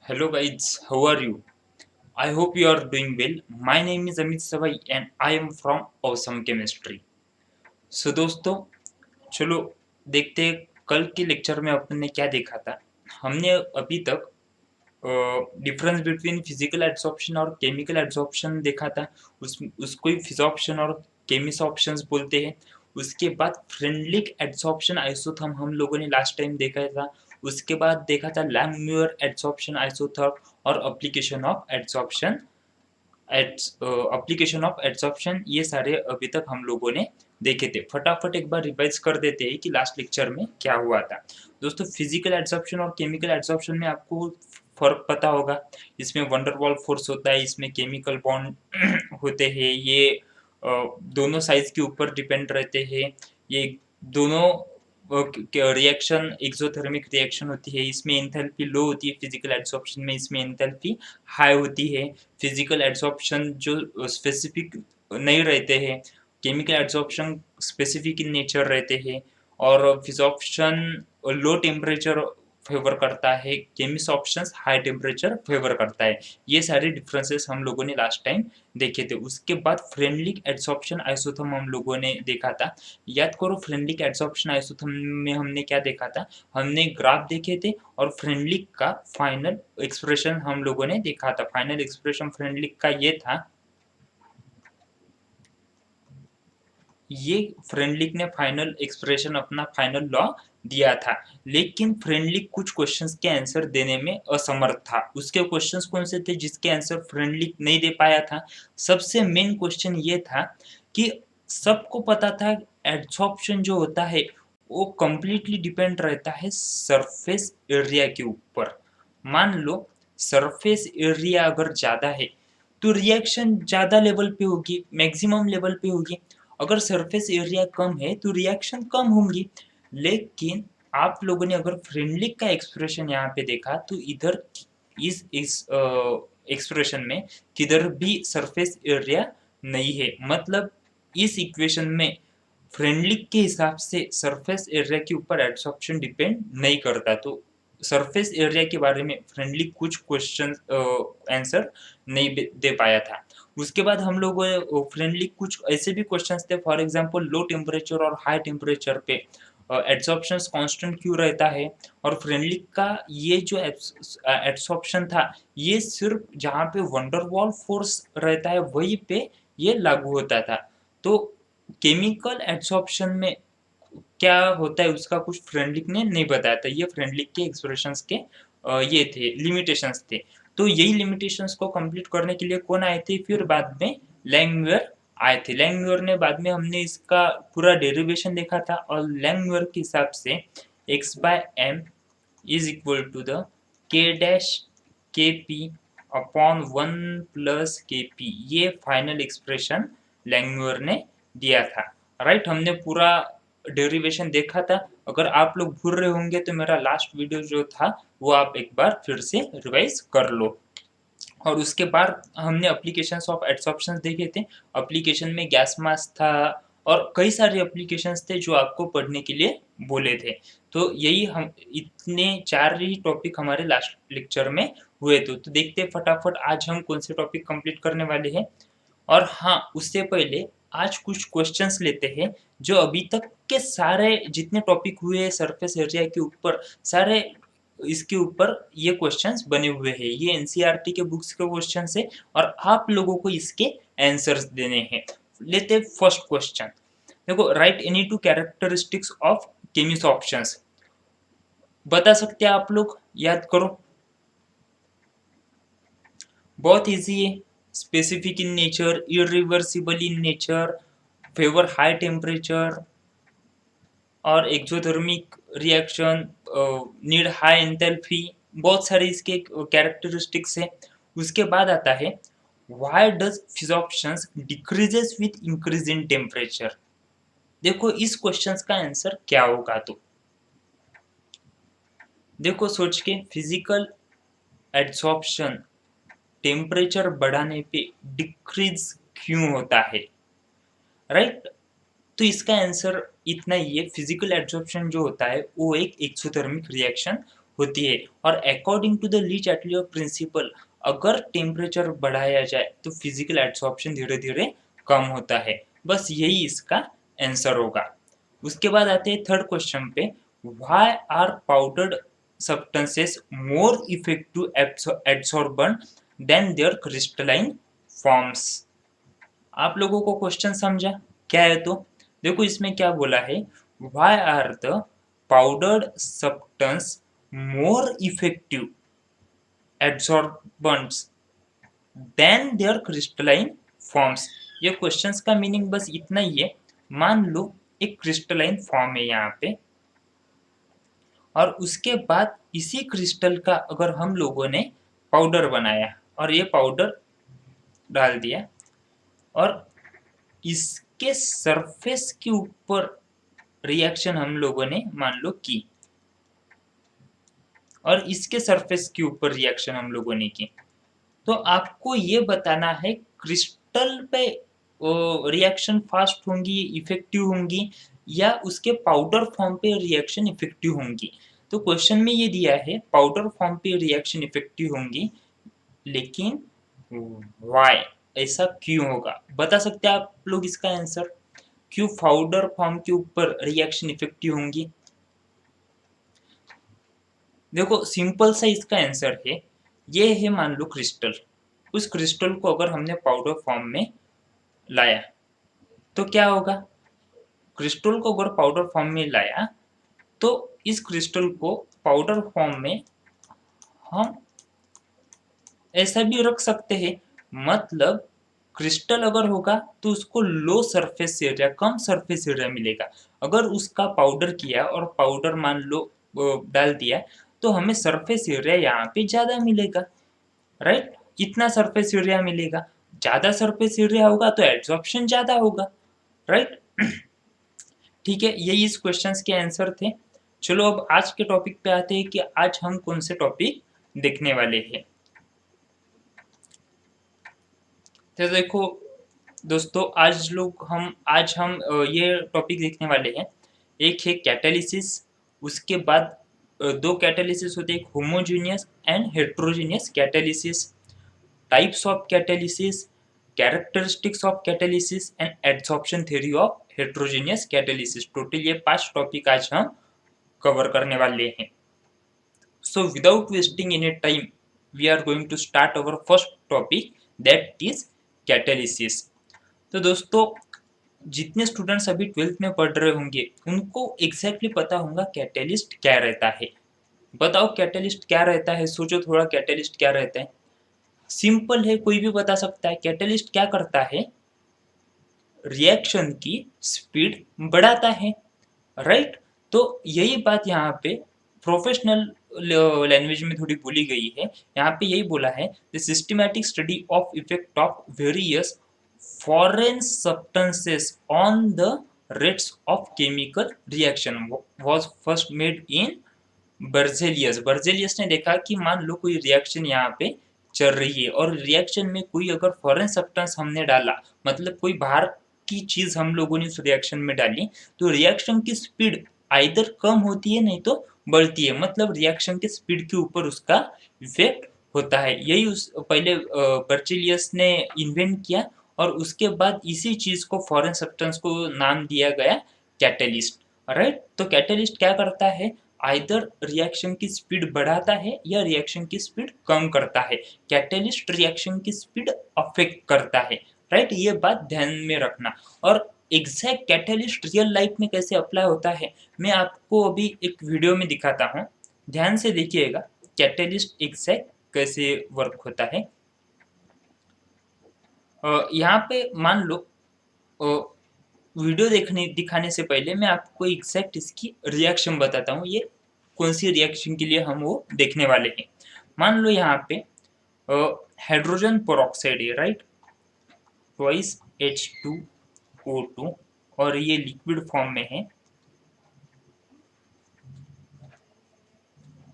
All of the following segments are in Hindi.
Hello guys, how are you? I hope you are doing well. My name is Amit Savai and I am from Awesome Chemistry. So दोस्तों चलो देखते हैं कल के लेक्चर में अपन ने क्या देखा था। हमने अभी तक डिफरेंस बिटवीन फिजिकल एड्सॉर्प्शन और केमिकल एड्सॉर्प्शन देखा था। उसको ही फिजॉर्प्शन और केमिसॉर्प्शंस बोलते हैं। उसके बाद फ्रेंडलिक एड्सॉर्प्शन आइसोथर्म हम लोगों ने लास्ट टाइम देखा था। उसके बाद देखा था लैंगम्यूर एड्सॉर्प्शन आइसोथर्म और application of adsorption application of adsorption. ये सारे अभी तक हम लोगों ने देखे थे। फटाफट एक बार रिवाइज कर देते हैं कि लास्ट लेक्चर में क्या हुआ था। दोस्तों फिजिकल एड्सॉर्प्शन और केमिकल एड्सॉर्प्शन में आपको फर्क पता होगा। इसमें वंडरवॉल फोर्स होता है, इसमें केमिकल बॉन्ड होते हैं। ये दोनों साइज के ऊपर डिपेंड रहते हैं। ये दोनों रिएक्शन एक्सोथर्मिक रिएक्शन होती है। इसमें एंथैल्पी लो होती है फिजिकल एड्सॉर्प्शन में, इसमें एंथैल्पी हाई होती है। फिजिकल एड्सॉर्प्शन जो स्पेसिफिक नहीं रहते हैं, chemical adsorption specific in nature रहते हैं। और फिजॉर्प्शन लो टेम्परेचर फेवर करता है, केमिसॉर्प्शन हाई टेम्परेचर फेवर करता है। ये सारे डिफरेंसेस हम लोगों ने लास्ट टाइम देखे थे। उसके बाद फ्रेंडलिक एड्सॉर्प्शन आइसोथर्म हम लोगों ने देखा था। याद करो फ्रेंडलिक एड्सॉर्प्शन आइसोथर्म में हमने क्या देखा था। हमने ग्राफ देखे थे और फ्रेंडलिक का फाइनल एक्सप्रेशन हम लोगों ने देखा था। फाइनल एक्सप्रेशन फ्रेंडलिक का ये था, ये फ्रेंडलिक ने फाइनल एक्सप्रेशन अपना फाइनल लॉ दिया था। लेकिन फ्रेंडलिक कुछ क्वेश्चंस के आंसर देने में असमर्थ था। उसके क्वेश्चंस कौन से थे जिसके आंसर फ्रेंडलिक नहीं दे पाया था। सबसे मेन क्वेश्चन ये था कि सबको पता था एड्सॉर्प्शन जो होता है वो कंप्लीटली डिपेंड रहता है सरफेस एरिया के ऊपर। मान लो सरफेस एरिया अगर ज्यादा है तो रिएक्शन ज्यादा लेवल पे होगी, मैक्सिमम लेवल पे होगी। अगर सरफेस एरिया कम है तो रिएक्शन कम होंगी। लेकिन आप लोगों ने अगर फ्रेंडलिक का एक्सप्रेशन यहाँ पे देखा तो इधर इस एक्सप्रेशन में किधर भी सरफेस एरिया नहीं है। मतलब इस इक्वेशन में फ्रेंडलिक के हिसाब से सरफेस एरिया के ऊपर एब्सॉर्प्शन डिपेंड नहीं करता। तो सरफेस एरिया के बारे में फ्रेंडली कुछ क्वेश्चन आंसर नहीं दे पाया था। उसके बाद हम लोग फ्रेंडली कुछ ऐसे भी क्वेश्चंस थे, फॉर एग्जांपल लो टेम्परेचर और हाई टेम्परेचर पे एड्सॉर्प्शन कांस्टेंट क्यों रहता है। और फ्रेंडली का ये जो एड्सॉर्प्शन था ये सिर्फ जहाँ पे वंडरवॉल फोर्स रहता है वहीं पे ये लागू होता था। तो केमिकल एड्सॉर्प्शन में क्या होता है उसका कुछ फ्रेंडलिक ने नहीं बताया था। ये फ्रेंडलिक के एक्सप्रेशंस के ये थे लिमिटेशंस थे। तो यही लिमिटेशंस को कंप्लीट करने के लिए कौन आए थे फिर बाद में, लैंगम्यूर आए थे। लैंगम्यूर ने बाद में हमने इसका पूरा डेरिवेशन देखा था और लैंगम्यूर के हिसाब से x by M is equal to the K dash K P upon 1 plus K P. ये फाइनल एक्सप्रेशन लैंगम्यूर ने दिया था। राइट, हमने पूरा डेरिवेशन देखा था। अगर आप लोग भूल रहे होंगे तो मेरा लास्ट वीडियो जो था वो आप एक बार फिर से रिवाइज कर लो। और उसके बाद हमने एप्लीकेशंस ऑफ एड्सॉर्प्शन देखे थे। एप्लीकेशन में गैस मास्क था और कई सारे एप्लीकेशंस थे जो आपको पढ़ने के लिए बोले थे। तो यही हम इतने 4 ही टॉपिक हमारे लास्ट लेक्चर में हुए थे। तो देखते हैं फटाफट आज हम कौन से टॉपिक कंप्लीट करने वाले हैं। और हाँ, उससे पहले आज कुछ क्वेश्चंस लेते हैं जो अभी तक के सारे जितने टॉपिक हुए सरफेस एरिया के ऊपर, सारे इसके ऊपर ये क्वेश्चंस बने हुए हैं। ये एनसीईआरटी के बुक्स के क्वेश्चंस है और आप लोगों को इसके आंसर्स देने हैं। लेते फर्स्ट क्वेश्चन। देखो, right any two characteristics of Cummins options. बता सकते हैं आप लोग, याद करो। बहुत इजी है। Specific in nature, irreversible in nature, favour high temperature और exothermic reaction, need high enthalpy. बहुत सारे इसके कैरेक्टरिस्टिक्स है। उसके बाद आता है why does physisorptions decreases with increase in temperature. देखो इस क्वेश्चंस का आंसर क्या होगा। तो देखो सोच के, फिजिकल एड्सॉर्प्शन टेम्परेचर बढ़ाने पे डिक्रीज क्यों होता है। राइट, तो इसका आंसर इतना ही है। फिजिकल एब्जॉर्प्शन जो होता है वो एक एक्सोथर्मिक रिएक्शन होती है। और according to the Le Chatelier principle, अगर टेम्परेचर बढ़ाया जाए तो फिजिकल एब्सॉर्प्शन धीरे धीरे कम होता है। बस यही इसका आंसर होगा। उसके बाद आते हैं थर्ड क्वेश्चन पे, why are powdered substances more effective absorbent than their crystalline forms. आप लोगों को क्वेश्चन समझा क्या है? तो देखो इसमें क्या बोला है, why are the powdered substance more effective absorbents than their crystalline forms. ये क्वेश्चंस का मीनिंग बस इतना ही है। मान लो एक क्रिस्टलाइन फॉर्म है यहाँ पे, और उसके बाद इसी क्रिस्टल का अगर हम लोगों ने पाउडर बनाया और ये पाउडर डाल दिया, और इसके सरफेस के ऊपर रिएक्शन हम लोगों ने मान लो की, और इसके सरफेस के ऊपर रिएक्शन हम लोगों ने की, तो आपको ये बताना है क्रिस्टल पे रिएक्शन फास्ट होंगी, इफेक्टिव होंगी, या उसके पाउडर फॉर्म पे रिएक्शन इफेक्टिव होंगी। तो क्वेश्चन में ये दिया है पाउडर फॉर्म पे रिएक्शन इफेक्टिव होंगी, लेकिन व्हाई, ऐसा क्यों होगा? बता सकते हैं आप लोग इसका आंसर? क्यों पाउडर फॉर्म के ऊपर रिएक्शन इफेक्टिव होंगी? देखो सिंपल सा इसका आंसर है, ये है मान लो क्रिस्टल। उस क्रिस्टल को अगर हमने पाउडर फॉर्म में लाया तो क्या होगा? क्रिस्टल को अगर पाउडर फॉर्म में लाया तो इस क्रिस्टल को पाउडर फॉर्म में हम ऐसा भी रख सकते हैं, मतलब क्रिस्टल अगर होगा तो उसको लो सरफेस एरिया, कम सरफेस एरिया मिलेगा। अगर उसका पाउडर किया और पाउडर मान लो डाल दिया, तो हमें सरफेस एरिया यहाँ पे ज़्यादा मिलेगा, राइट? कितना सरफेस एरिया मिलेगा? ज़्यादा सरफेस एरिया होगा तो एब्जॉर्प्शन ज़्यादा होगा, राइट? ठीक है, यही इस क्वेश्चन के आंसर थे। चलो अब आज के टॉपिक पे आते हैं कि आज हम कौन से टॉपिक देखने वाले हैं। तो देखो दोस्तों, आज हम ये टॉपिक देखने वाले हैं। एक है कैटालिसिस, उसके बाद दो कैटालिसिस होते हैं, एक homogeneous and heterogeneous catalysis, types of catalysis, characteristics of catalysis and adsorption theory of heterogeneous catalysis. Total ये 5 टॉपिक आज हम कवर करने वाले हैं। So without wasting any time, we are going to start our first topic, that is catalysis। तो दोस्तों, जितने स्टूडेंट्स अभी 12th में पढ़ रहे होंगे उनको एग्जैक्टली पता होगा कैटलिस्ट क्या रहता है। बताओ कैटलिस्ट क्या रहता है? सोचो थोड़ा, कैटलिस्ट क्या रहता है? सिंपल है, कोई भी बता सकता है। कैटलिस्ट क्या करता है? रिएक्शन की स्पीड बढ़ाता है, राइट? तो यही बात यहाँ पे प्रोफेशनल लैंग्वेज में थोड़ी बोली गई है। यहाँ पे यही बोला है, the systematic study of effect of various foreign substances on the rates of chemical reaction was first made in Berzelius. Berzelius ने देखा कि मान लो कोई रिएक्शन यहाँ पे चल रही है, और रिएक्शन में कोई अगर फॉरेन सब्सटेंस हमने डाला, मतलब कोई बाहर की चीज हम लोगों ने उस रिएक्शन में डाली, तो रिएक्शन की स्पीड आइदर कम होती है नहीं तो बढ़ती है। मतलब रिएक्शन के स्पीड के ऊपर उसका इफेक्ट होता है। यही उस पहले बर्जेलियस ने इन्वेंट किया, और उसके बाद इसी चीज को, फॉरेन सब्सटेंस को नाम दिया गया कैटलिस्ट, राइट? तो कैटलिस्ट क्या करता है? आइदर रिएक्शन की स्पीड बढ़ाता है या रिएक्शन की स्पीड कम करता है। कैटलिस्ट रिएक्शन की स्पीड अफेक्ट करता है, राइट? ये बात ध्यान में रखना। और एग्जैक्ट कैटलिस्ट रियल लाइफ में कैसे अप्लाई होता है, मैं आपको अभी एक वीडियो में दिखाता हूँ, ध्यान से देखिएगा कैटलिस्ट एग्जैक्ट कैसे वर्क होता है। यहाँ पे मान लो वीडियो दिखाने से पहले मैं आपको एग्जैक्ट इसकी रिएक्शन बताता हूँ, ये कौन सी रिएक्शन के लिए हम वो देखने वाले हैं। मान लो यहाँ पे हाइड्रोजन पेरोक्साइड है, राइट? ट्वाइस H2O2, और ये लिक्विड फॉर्म में है,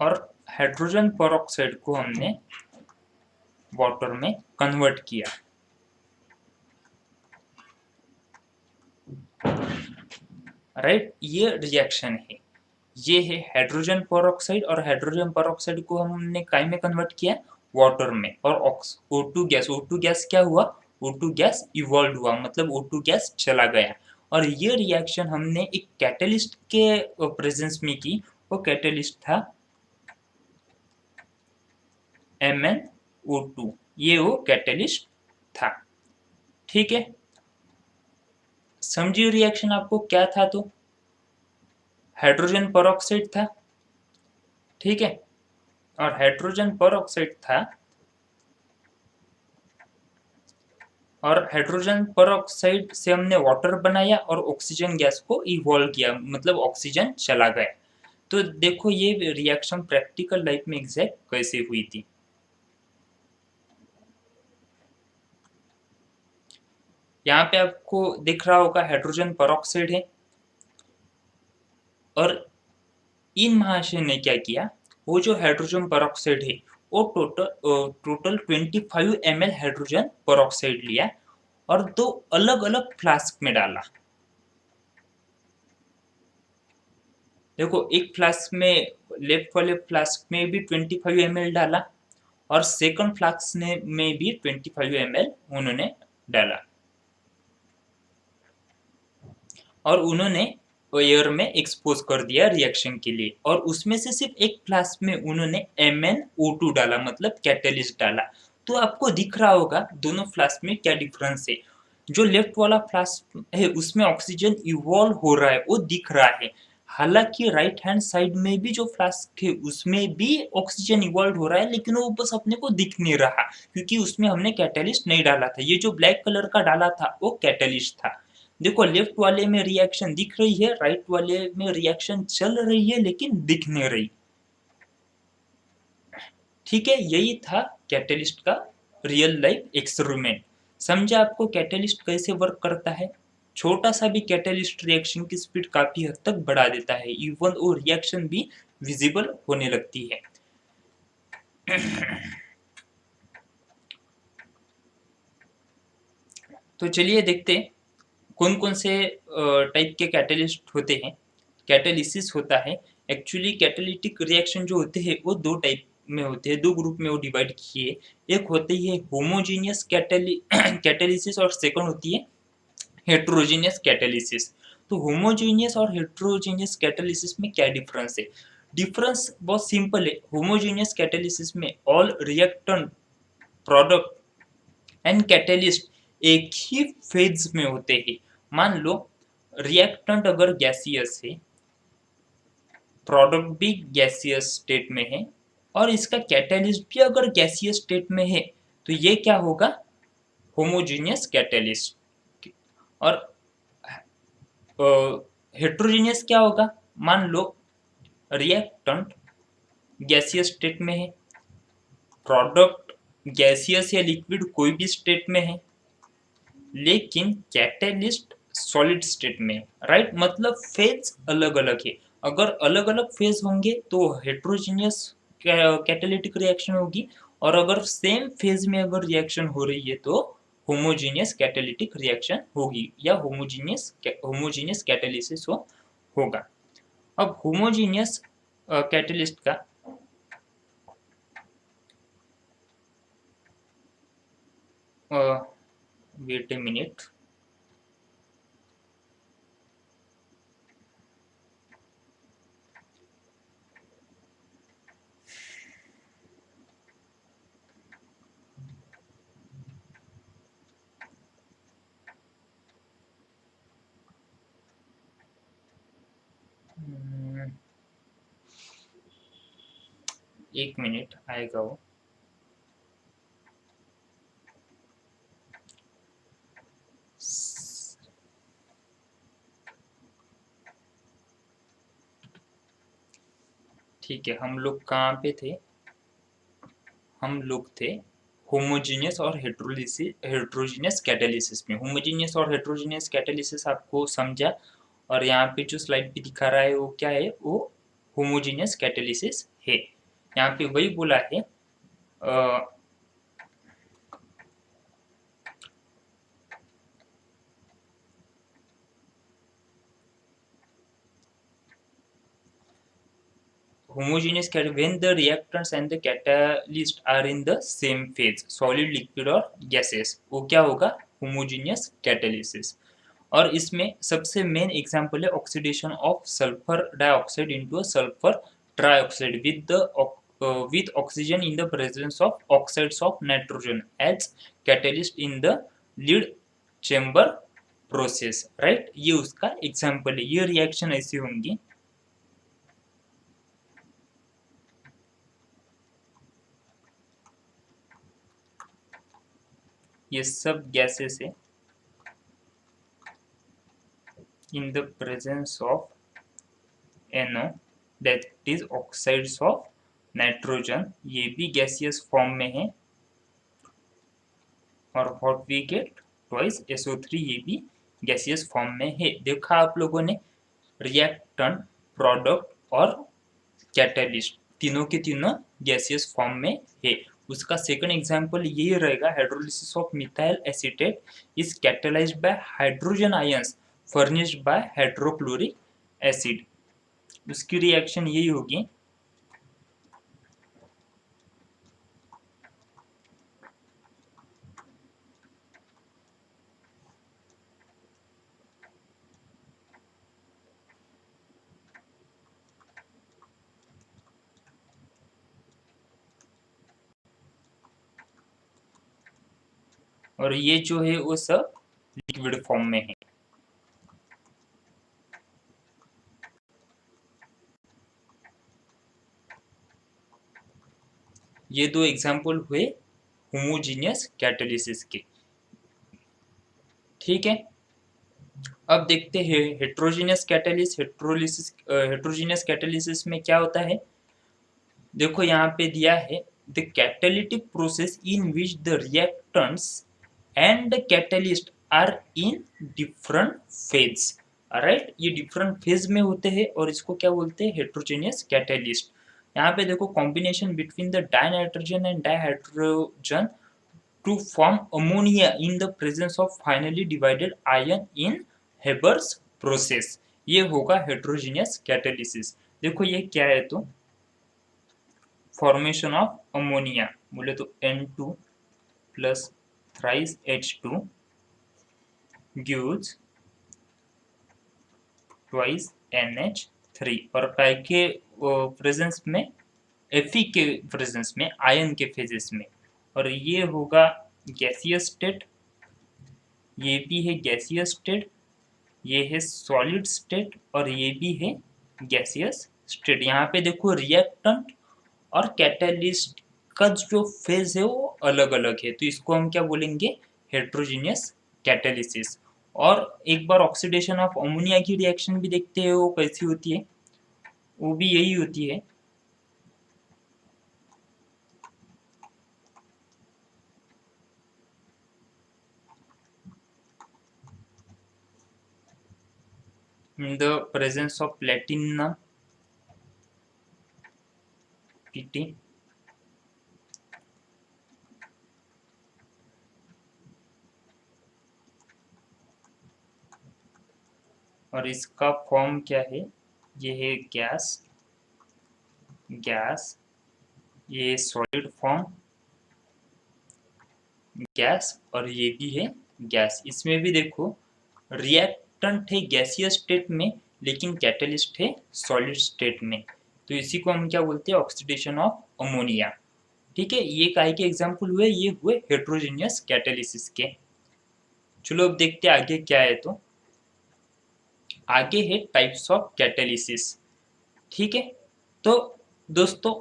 और हाइड्रोजन पेरोक्साइड को हमने वाटर में कन्वर्ट किया, राइट? ये रिएक्शन है। ये है हाइड्रोजन पेरोक्साइड, और हाइड्रोजन पेरोक्साइड को हमने काय में कन्वर्ट किया, वाटर में, और O2 गैस, O2 गैस क्या हुआ, O2 गैस इवॉल्व हुआ, मतलब O2 गैस चला गया। और ये रिएक्शन हमने एक कैटलिस्ट के प्रेजेंस में की, वो कैटलिस्ट था MnO2, ये वो कैटलिस्ट था। ठीक है, समझिए रिएक्शन आपको क्या था, तो हाइड्रोजन पेरोक्साइड था, ठीक है, और हाइड्रोजन पेरोक्साइड था, और हाइड्रोजन पेरोक्साइड से हमने वाटर बनाया और ऑक्सीजन गैस को इवॉल्व किया, मतलब ऑक्सीजन चला गया। तो देखो ये रिएक्शन प्रैक्टिकल लाइफ में एग्जैक्ट कैसे हुई थी। यहाँ पे आपको दिख रहा होगा हाइड्रोजन पेरोक्साइड है, और इन महाशय ने क्या किया, वो जो हाइड्रोजन पेरोक्साइड है वो टोटल 25 ml हाइड्रोजन पेरोक्साइड लिया और दो अलग अलग फ्लास्क में डाला। देखो एक फ्लास्क में, लेफ्ट वाले फ्लास्क में भी 25 ml डाला, और सेकंड फ्लास्क में भी 25 ml उन्होंने डाला, और उन्होंने एयर में एक्सपोज कर दिया रिएक्शन के लिए, और उसमें से सिर्फ एक फ्लास्क में उन्होंने MnO2 डाला, मतलब कैटलिस्ट डाला। तो आपको दिख रहा होगा दोनों फ्लास्क में क्या डिफरेंस है। जो लेफ्ट वाला फ्लास्क है उसमें ऑक्सीजन इवॉल्व हो रहा है, वो दिख रहा है, हालांकि राइट हैंड साइड में भी जो फ्लास्क है उसमें भी ऑक्सीजन इवॉल्व हो रहा है, लेकिन वो बस अपने को दिख नहीं रहा क्योंकि उसमें हमने कैटलिस्ट नहीं डाला था। ये जो ब्लैक कलर का डाला था वो कैटलिस्ट था। देखो लेफ्ट वाले में रिएक्शन दिख रही है, राइट वाले में रिएक्शन चल रही है लेकिन दिख नहीं रही। ठीक है, यही था कैटलिस्ट का रियल लाइफ एक्सपेरिमेंट। समझा आपको कैटलिस्ट कैसे वर्क करता है। छोटा सा भी कैटलिस्ट रिएक्शन की स्पीड काफी हद तक बढ़ा देता है, इवन वो रिएक्शन भी विजिबल होने लगती है। तो चलिए देखते कौन कौन से टाइप के कैटलिस्ट होते हैं, कैटालिसिस होता है। एक्चुअली कैटालिटिक रिएक्शन जो होते हैं वो दो टाइप में होते हैं, दो ग्रुप में वो डिवाइड किए। एक होती है होमोजीनियस कैटालिसिस और सेकंड होती है हेट्रोजीनियस कैटालिसिस। तो होमोजीनियस और हेट्रोजीनियस कैटालिसिस में क्या डिफरेंस है। डिफरेंस बहुत सिंपल है। होमोजीनियस कैटालिसिस में all reactant, product and catalyst एक ही फेज में होते हैं। मान लो रिएक्टेंट अगर गैसियस है, प्रोडक्ट भी गैसियस स्टेट में है, और इसका कैटलिस्ट भी अगर गैसियस स्टेट में है, तो ये क्या होगा, होमोजीनियस कैटलिस्ट। और हेट्रोजीनियस क्या होगा, मान लो रिएक्टेंट गैसियस स्टेट में है, प्रोडक्ट गैसियस या लिक्विड कोई भी स्टेट में है, लेकिन कैटलिस्ट सॉलिड स्टेट में, राइट, मतलब फेज अलग अलग है। अगर अलग अलग फेज होंगे तो हेट्रोजीनियस कैटालिटिक रिएक्शन होगी, और अगर सेम फेज में अगर रिएक्शन हो रही है तो होमोजीनियस कैटालिटिक रिएक्शन होगी, या होमोजीनियस कैटालिसिस होगा। अब होमोजीनियस कैटलिस्ट का वेट ए मिनट, एक मिनट आएगा वो। ठीक है, हम लोग कहाँ पे थे, हम लोग थे होमोजीनियस और हेट्रोजीनियस कैटालिसिस में। होमोजीनियस और हेट्रोजीनियस कैटालिसिस आपको समझा, और यहाँ पे जो स्लाइड पे दिखा रहा है वो क्या है, वो होमोजीनियस कैटालिसिस है। यहाँ पे वही बोला है, homogeneous when the reactants and the catalyst are in the same phase, solid, liquid और गैसेस, वो क्या होगा? Homogeneous catalysis. और इसमें सबसे मेन एग्जांपल है oxidation of sulphur dioxide into a sulphur trioxide with oxygen in the presence of oxides of nitrogen as catalyst in the lead chamber process, right? ये उसका एग्जांपल है। ये रिएक्शन ऐसी होंगी, ये सब गैसेस है in the presence of NO that is oxides of nitrogen, ये भी गैसियस फॉर्म में है, और what we get twice SO3, ये भी गैसियस फॉर्म में है। देखा आप लोगों ने, रिएक्टेंट, प्रोडक्ट और कैटलिस्ट तीनों के तीनों गैसियस फॉर्म में है। उसका सेकंड एग्जांपल ये रहेगा, hydrolysis of methyl acetate is catalysed bye hydrogen ions furnished bye hydrochloric acid. उसकी रिएक्शन यही होगी, और ये जो है वो सब लिक्विड फॉर्म में है। ये दो एग्जांपल हुए होमोजेनियस कैटालिसिस के, ठीक है। अब देखते हैं हेट्रोजेनियस हेट्रोजेनियस कैटालिसिस में क्या होता है। देखो यहाँ पे दिया है, the catalytic process in which the reactants and the catalyst are in different phase, right. ये डिफरेंट फेज में होते हैं और इसको क्या बोलते हैं? Heterogeneous catalyst. यहाँ पे देखो, combination between the dinitrogen and dihydrogen to form ammonia in the presence of finally divided ion in Haber's process, ये होगा heterogeneous catalysis। देखो ये क्या है, तो फॉर्मेशन ऑफ अमोनिया, बोले तो N2 plus thrice H2 gives twice NH3, और काय के प्रेजेंस में, Fe के प्रेजेंस में, आयन के फेजेस में। और ये होगा गैसियस स्टेट, ये भी है गैसियस स्टेट, ये है सॉलिड स्टेट, और ये भी है गैसियस स्टेट। यहाँ पे देखो रिएक्टेंट और कैटालिस्ट का जो फेज है वो अलग अलग है, तो इसको हम क्या बोलेंगे? Heterogeneous catalysis. और एक बार ऑक्सीडेशन ऑफ अमोनिया की रिएक्शन भी देखते हैं, वो कैसी होती है, वो भी यही होती है। In the presence of platinum Pt, और इसका फॉर्म क्या है? ये है गैस, गैस, ये सॉलिड फॉर्म गैस, और ये भी है गैस। इसमें भी देखो, रिएक्टेंट है गैसियस स्टेट में, लेकिन कैटलिस्ट है सॉलिड स्टेट में, तो इसी को हम क्या बोलते हैं? ऑक्सीडेशन ऑफ अमोनिया, ठीक है। ये काय के एग्जांपल हुए? ये हुए हेट्रोजेनियस कैटालिसिस के। चलो अब देखते हैं आगे क्या है, तो आगे है टाइप्स ऑफ कैटालिसिस, ठीक है। तो दोस्तों,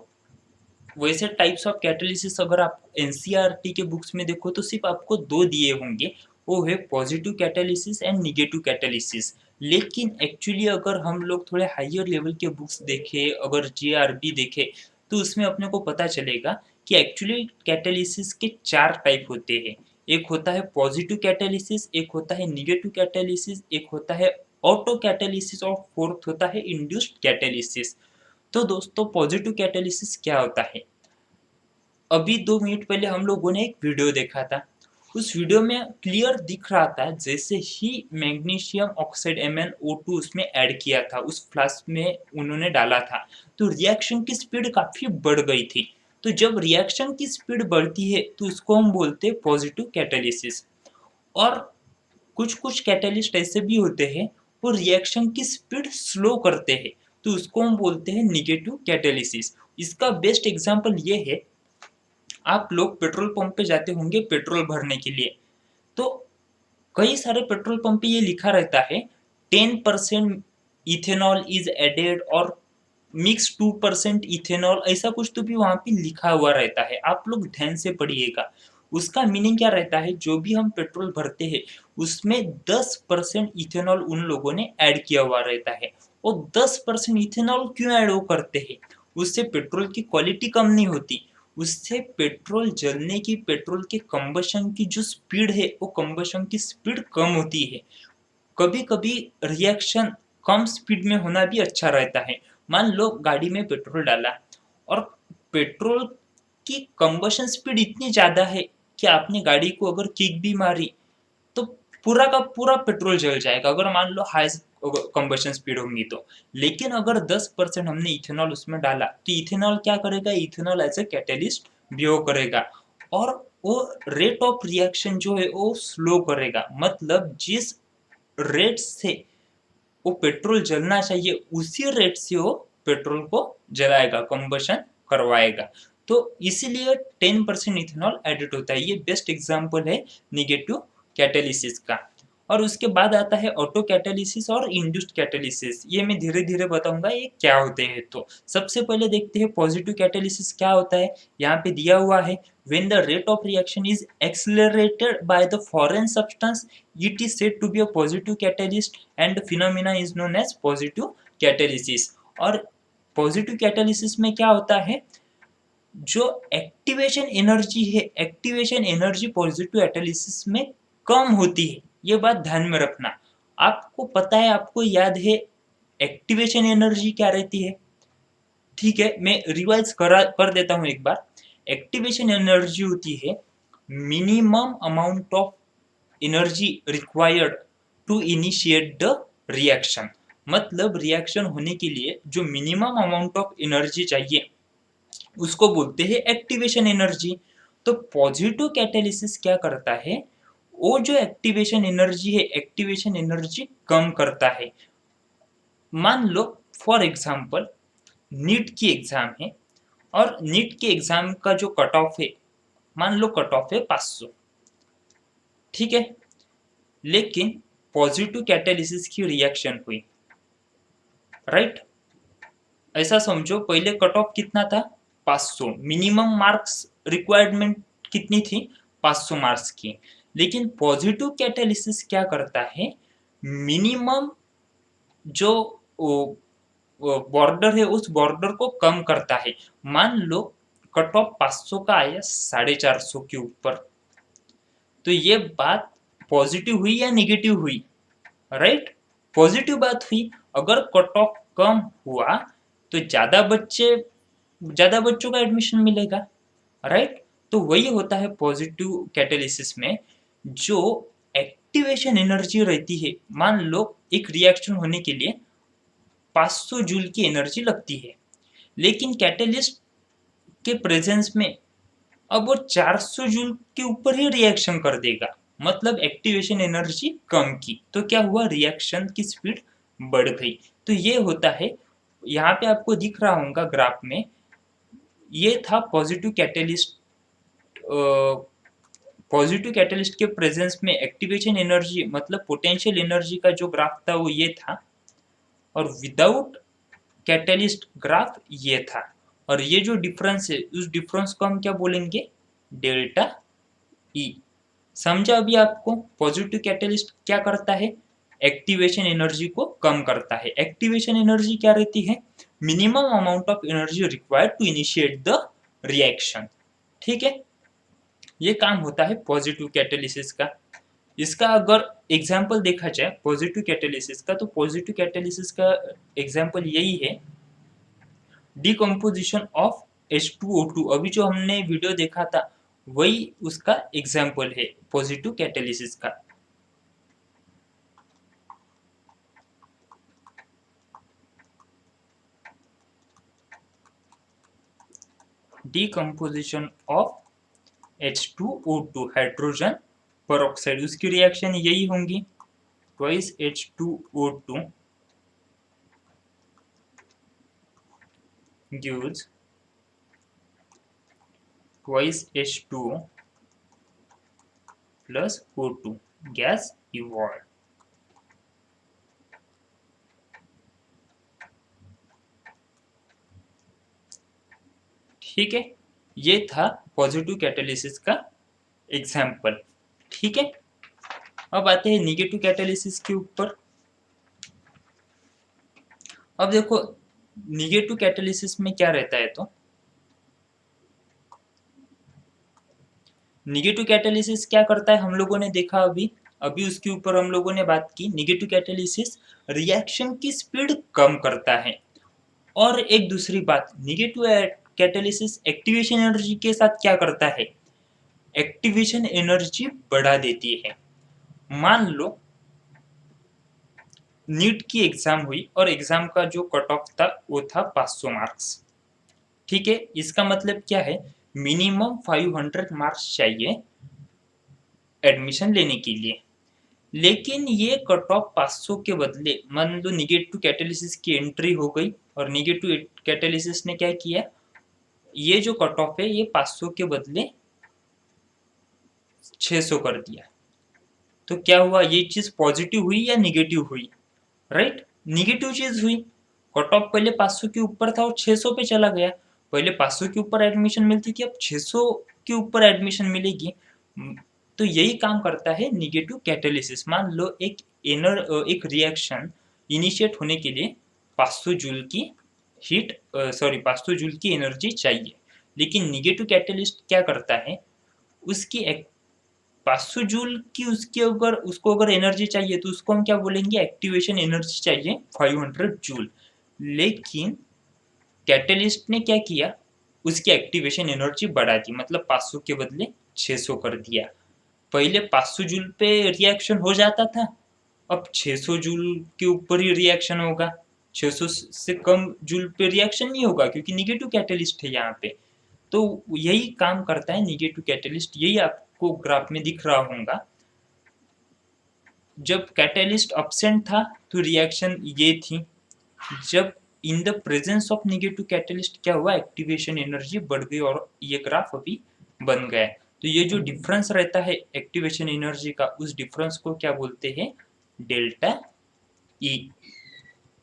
वैसे टाइप्स ऑफ कैटालिसिस अगर आप एनसीईआरटी के बुक्स में देखो तो सिर्फ आपको दो दिए होंगे, वो है positive catalysis and negative catalysis. लेकिन एक्चुअली अगर हम लोग थोड़े हायर लेवल के बुक्स देखें, अगर जेआरबी देखें, तो उसमें अपने को पता चलेगा कि एक्चुअली कैटालिसिस के चार टाइप होते हैं। एक होता है पॉजिटिव कैटालिसिस, एक होता है निगेटिव कैटालिसिस, एक होता है ऑटो कैटालिसिस, और फोर्थ होता है इंड्यूस्ड कैटालिसिस। तो दोस्तों, पॉजिटिव कैटालिसिस क्या होता है? अभी 2 मिनट पहले हम लोगों ने एक वीडियो देखा था, उस वीडियो में क्लियर दिख रहा था जैसे ही मैग्नीशियम ऑक्साइड MnO2 उसमें ऐड किया था, उस फ्लास्क में उन्होंने डाला था, तो रिएक्शन की स्पीड काफ़ी बढ़ गई थी। तो जब रिएक्शन की स्पीड बढ़ती है तो उसको हम बोलते हैं पॉजिटिव कैटालिसिस। और कुछ-कुछ कैटालिस्ट ऐसे भी होते हैं, वो रिएक्शन की स्पीड स्लो करते हैं, तो उसको हम बोलते हैं नेगेटिव कैटालिसिस। इसका बेस्ट एग्जांपल ये है, आप लोग पेट्रोल पंप पे जाते होंगे पेट्रोल भरने के लिए, तो कई सारे पेट्रोल पंप पे ये लिखा रहता है 10% इथेनॉल इज एडेड और मिक्स 2% इथेनॉल, ऐसा कुछ तो भी वहाँ पे लिखा हुआ रहता है, आप लोग ध्यान से पढ़िएगा। उसका मीनिंग क्या रहता है, जो भी हम पेट्रोल भरते हैं उसमें 10% इथेनॉल उन लोगों ने ऐड किया हुआ रहता है। और 10% इथेनॉल क्यों ऐड वो करते हैं, उससे पेट्रोल की क्वालिटी कम नहीं होती, उससे पेट्रोल जलने की, पेट्रोल के कंबशन की जो स्पीड है वो कंबशन की स्पीड कम होती है। कभी कभी रिएक्शन कम स्पीड में होना भी अच्छा रहता है। मान लो गाड़ी में पेट्रोल डाला और पेट्रोल की कंबशन स्पीड इतनी ज़्यादा है कि आपने गाड़ी को अगर किक भी मारी तो पूरा का पूरा पेट्रोल जल जाएगा, अगर मान लो हाई कंबशन स्पीड होंगी तो। लेकिन अगर 10% हमने इथेनॉल उसमें डाला तो इथेनॉल क्या करेगा, ethanol as a catalyst behave करेगा और वो रेट ऑफ रिएक्शन जो है वो स्लो करेगा। मतलब जिस रेट से वो पेट्रोल जलना चाहिए उसी रेट से वो पेट्रोल को जलाएगा, कंबशन करवाएगा। तो इसीलिए 10% इथेनॉल एडिड होता है। ये बेस्ट एग्जांपल है नेगेटिव कैटालिसिस का। और उसके बाद आता है ऑटो कैटालिसिस और इंड्यूस्ड कैटालिसिस। ये मैं धीरे धीरे बताऊंगा ये क्या होते हैं। तो सबसे पहले देखते हैं पॉजिटिव कैटालिसिस क्या होता है। यहाँ पे दिया हुआ है, when the rate of reaction is accelerated by the foreign substance it is said to be a positive catalyst and phenomena is known as positive catalysis। और पॉजिटिव कैटालिसिस में क्या होता है, जो एक्टिवेशन एनर्जी है, एक्टिवेशन एनर्जी पॉजिटिव कैटालिसिस में कम होती है। ये बात ध्यान में रखना। आपको पता है, आपको याद है एक्टिवेशन एनर्जी क्या रहती है। ठीक है, मैं रिवाइज कर देता हूँ एक बार। एक्टिवेशन एनर्जी होती है minimum amount of energy required to initiate the reaction. मतलब रिएक्शन होने के लिए जो मिनिमम अमाउंट ऑफ एनर्जी चाहिए उसको बोलते हैं एक्टिवेशन एनर्जी। तो पॉजिटिव कैटालिसिस क्या करता है, वो जो एक्टिवेशन एनर्जी है, एक्टिवेशन एनर्जी कम करता है। मान लो फॉर एग्जांपल नीट की एग्जाम है और नीट के एग्जाम का जो कट ऑफ है, मान लो कट ऑफ है 500, ठीक है। लेकिन पॉजिटिव कैटालिसिस की रिएक्शन हुई, राइट। ऐसा समझो पहले कट ऑफ कितना था, 500, मिनिमम मार्क्स रिक्वायरमेंट कितनी थी, 500 मार्क्स की। लेकिन पॉजिटिव कैटालिसिस क्या करता है, मिनिमम जो बॉर्डर है उस बॉर्डर को कम करता है। मान लो कट ऑफ 500 का आया 450 के ऊपर, तो ये बात पॉजिटिव हुई या नेगेटिव हुई, राइट। पॉजिटिव बात हुई। अगर कट ऑफ कम हुआ तो ज्यादा बच्चों का एडमिशन मिलेगा, राइट। तो वही होता है पॉजिटिव कैटालिसिस में, जो एक्टिवेशन एनर्जी रहती है। मान लो एक रिएक्शन होने के लिए 500 जूल की एनर्जी लगती है, लेकिन कैटेलिस्ट के प्रेजेंस में अब वो 400 जूल के ऊपर ही रिएक्शन कर देगा। मतलब एक्टिवेशन एनर्जी कम की, तो क्या हुआ, रिएक्शन की स्पीड बढ़ गई। तो ये होता है, यहाँ पे आपको दिख रहा होगा ग्राफ में, ये था पॉजिटिव कैटेलिस्ट। पॉजिटिव कैटेलिस्ट के प्रेजेंस में एक्टिवेशन एनर्जी मतलब पोटेंशियल एनर्जी का जो ग्राफ था वो ये था, और विदाउट कैटेलिस्ट ग्राफ ये था। और ये जो डिफरेंस है उस डिफरेंस को हम क्या बोलेंगे, डेल्टा ई। समझा अभी आपको पॉजिटिव कैटेलिस्ट क्या करता है, एक्टिवेशन एनर्जी को कम करता है। एक्टिवेशन एनर्जी क्या रहती है, minimum amount of energy required to initiate the reaction, ठीक है। ये काम होता है पॉजिटिव कैटेलिसिस का। इसका अगर एग्जाम्पल देखा जाए पॉजिटिव कैटेलिसिस का, तो पॉजिटिव कैटेलिसिस का एग्जाम्पल यही है, डिकम्पोजिशन ऑफ H2O2। अभी जो हमने वीडियो देखा था वही उसका एग्जाम्पल है पॉजिटिव कैटालिसिस का। Decomposition of H2O2 hydrogen peroxide, उसकी रिएक्शन यही होंगी, twice H2O2 gives twice H2O plus O2 gas evolved। ठीक है, ये था पॉजिटिव कैटालिसिस का एग्जाम्पल। ठीक है, अब आते हैं निगेटिव कैटालिसिस के ऊपर। अब देखो निगेटिव कैटालिसिस में क्या रहता है, तो निगेटिव कैटालिसिस क्या करता है हम लोगों ने देखा अभी अभी उसके ऊपर हम लोगों ने बात की। निगेटिव कैटालिसिस रिएक्शन की स्पीड कम करता है। और एक दूसरी बात, निगेटिव कैटालिसिस एक्टिवेशन एनर्जी के साथ क्या करता है, एक्टिवेशन एनर्जी बढ़ा देती है। मान लो नीट की एग्जाम हुई और एग्जाम का जो कट ऑफ था वो था 500 मार्क्स। ठीक है, इसका मतलब क्या है, मिनिमम 500 मार्क्स चाहिए एडमिशन लेने के लिए। लेकिन ये कट ऑफ 500 के बदले मान लो निगेटिव कैटालिसिस की एंट्री हो गई और निगेटिव कैटालिसिस ने क्या किया, ये जो कट ऑफ है ये 500 के बदले 600 कर दिया। तो क्या हुआ, ये चीज पॉजिटिव हुई या निगेटिव हुई, राइट, निगेटिव चीज हुई। कट ऑफ पहले 500 के ऊपर था और 600 पे चला गया। पहले 500 के ऊपर एडमिशन मिलती थी, अब 600 के ऊपर एडमिशन मिलेगी। तो यही काम करता है निगेटिव कैटालिसिस। मान लो एक रिएक्शन इनिशिएट होने के लिए 500 जूल की 500 जूल की एनर्जी चाहिए। लेकिन निगेटिव कैटालिस्ट क्या करता है, उसकी 500 जूल की उसकी अगर उसको अगर एनर्जी चाहिए तो उसको हम क्या बोलेंगे, एक्टिवेशन एनर्जी चाहिए 500 जूल। लेकिन कैटलिस्ट ने क्या किया, उसकी एक्टिवेशन एनर्जी बढ़ा दी, मतलब 500 के बदले 600 कर दिया। पहले 500 जूल पे रिएक्शन हो जाता था, अब 600 जूल के ऊपर ही रिएक्शन होगा। 600 से कम जूल पे रिएक्शन नहीं होगा क्योंकि निगेटिव कैटलिस्ट है यहाँ पे। तो यही काम करता है निगेटिव कैटलिस्ट, यही आपको ग्राफ में दिख रहा होगा। जब कैटलिस्ट अब्सेंट था तो रिएक्शन ये थी, जब इन the presence of negative catalyst क्या हुआ, एक्टिवेशन एनर्जी बढ़ गई और ये ग्राफ अभी बन गया है। तो ये जो डिफरेंस रहता है एक्टिवेशन एनर्जी का, उस डिफरेंस को क्या बोलते हैं, डेल्टा ई।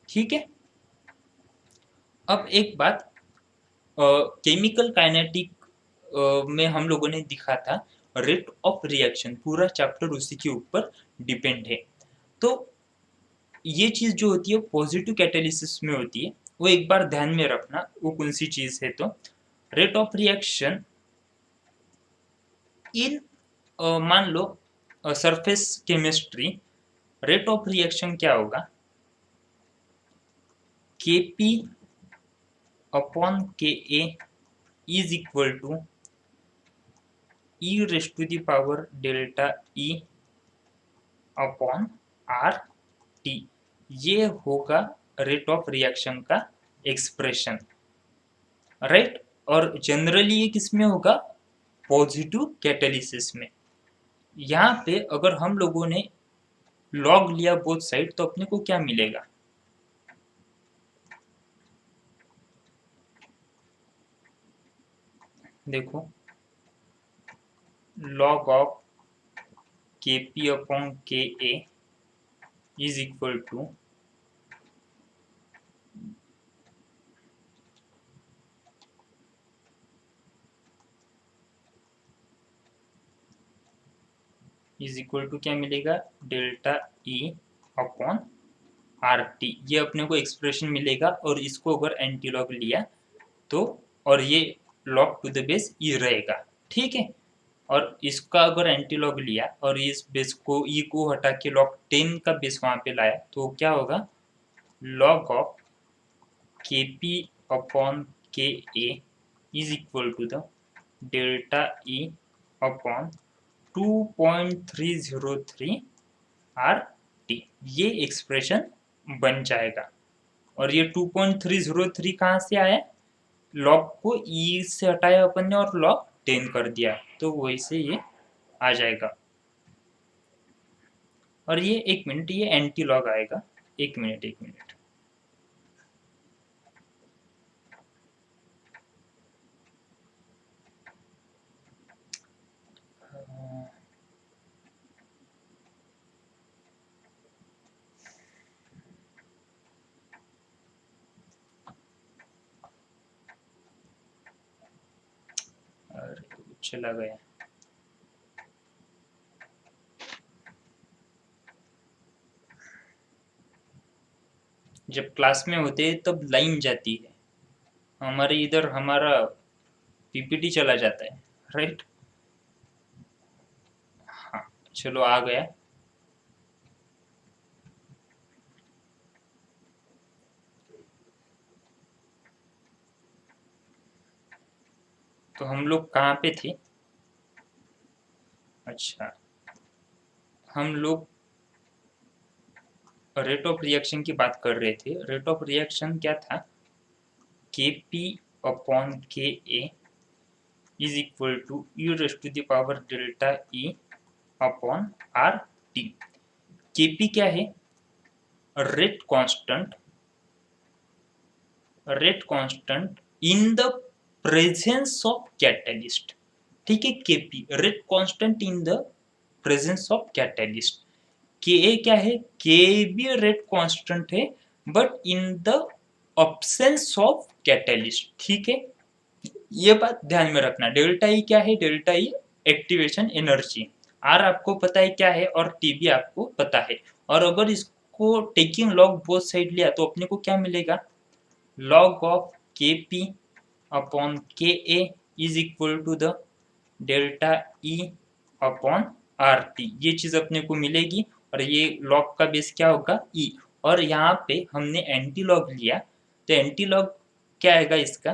ठीक है, अब एक बात, केमिकल काइनेटिक में हम लोगों ने दिखा था रेट ऑफ रिएक्शन, पूरा चैप्टर उसी के ऊपर डिपेंड है। तो ये चीज जो होती है पॉजिटिव कैटालिसिस में होती है, वो एक बार ध्यान में रखना वो कौन सी चीज है, तो रेट ऑफ रिएक्शन इन मान लो surface chemistry, rate of reaction क्या होगा, Kp upon Ka is equal to E raise to the power delta E upon R T. ये होगा रेट ऑफ रिएक्शन का एक्सप्रेशन, राइट। और जनरली ये किस में होगा, पॉजिटिव कैटालिसिस में। यहाँ पे अगर हम लोगों ने लॉग लिया बोथ साइड तो अपने को क्या मिलेगा, देखो log of Kp upon Ka is equal to क्या मिलेगा, delta E upon R T. ये अपने को एक्सप्रेशन मिलेगा और इसको अगर एंटी लॉग लिया तो, और ये लॉग टू द बेस ई रहेगा, ठीक है। और इसका अगर एंटी लॉग लिया और इस बेस को ई को हटा के लॉग 10 का बेस वहां पे लाया तो क्या होगा, log of Kp upon Ka is equal to the delta E upon 2.303 R T, ये एक्सप्रेशन बन जाएगा। और ये 2.303 कहाँ से आया? लॉग को ई से हटाया अपन ने और लॉग 10 कर दिया, तो वही से ये आ जाएगा। और ये 1 मिनट, ये एंटी लॉग आएगा। 1 मिनट 1 मिनट। अरे चला गया। जब क्लास में होते हैं तब लाइन जाती है, हमारे इधर हमारा पीपीटी चला जाता है, राइट। हाँ चलो आ गया। तो हम लोग कहाँ पे थे? अच्छा, हम लोग रेट ऑफ रिएक्शन की बात कर रहे थे। रेट ऑफ रिएक्शन क्या था? के P upon K A is equal to E raise to the power delta E upon R T. K P क्या है? Rate constant, rate constant in the presence of catalyst. ठीक है, K P rate constant in the presence of catalyst. K A क्या है? के भी रेट कांस्टेंट है but in the absence of catalyst. ठीक है, ये बात ध्यान में रखना। डेल्टा ई क्या है? Delta E activation energy. R आपको पता है क्या है और टी भी आपको पता है। और अगर इसको टेकिंग लॉग बोथ साइड लिया तो अपने को क्या मिलेगा? Log of K P upon K A is equal to the delta E upon R T, ये चीज अपने को मिलेगी। और ये लॉग का बेस क्या होगा? ई। और यहाँ पे हमने एंटी लॉग लिया, तो एंटी लॉग क्या आएगा इसका?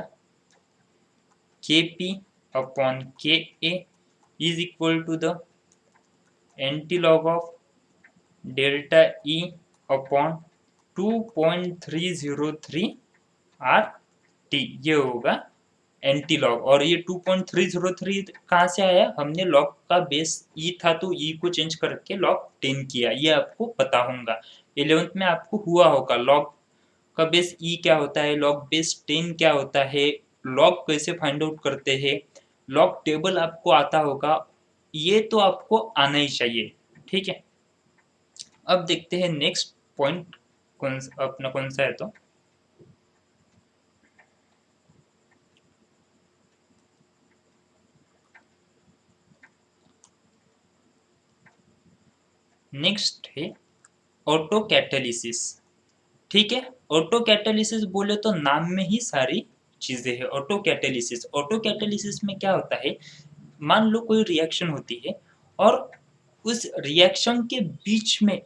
के P upon K A is equal to the antilog of delta E upon 2.303 R T, ये होगा एंटी लॉग। और ये 2.303 कहाँ से आया? हमने लॉग का बेस ई था तो ई को चेंज करके लॉग 10 किया, ये आपको पता होगा। 11th में आपको हुआ होगा लॉग का बेस ई क्या होता है, लॉग बेस 10 क्या होता है, लॉग कैसे फाइंड आउट करते हैं, लॉग टेबल आपको आता होगा। ये तो आपको आना ही चाहिए। ठीक है, अब देखते हैं नेक्स्ट पॉइंट अपना कौन सा है। तो नेक्स्ट है ऑटो कैटेलिसिस। ठीक है, ऑटो कैटेलिसिस बोले तो नाम में ही सारी चीजें हैं। ऑटो कैटेलिसिस, ऑटो कैटेलिसिस में क्या होता है? मान लो कोई रिएक्शन होती है और उस रिएक्शन के बीच में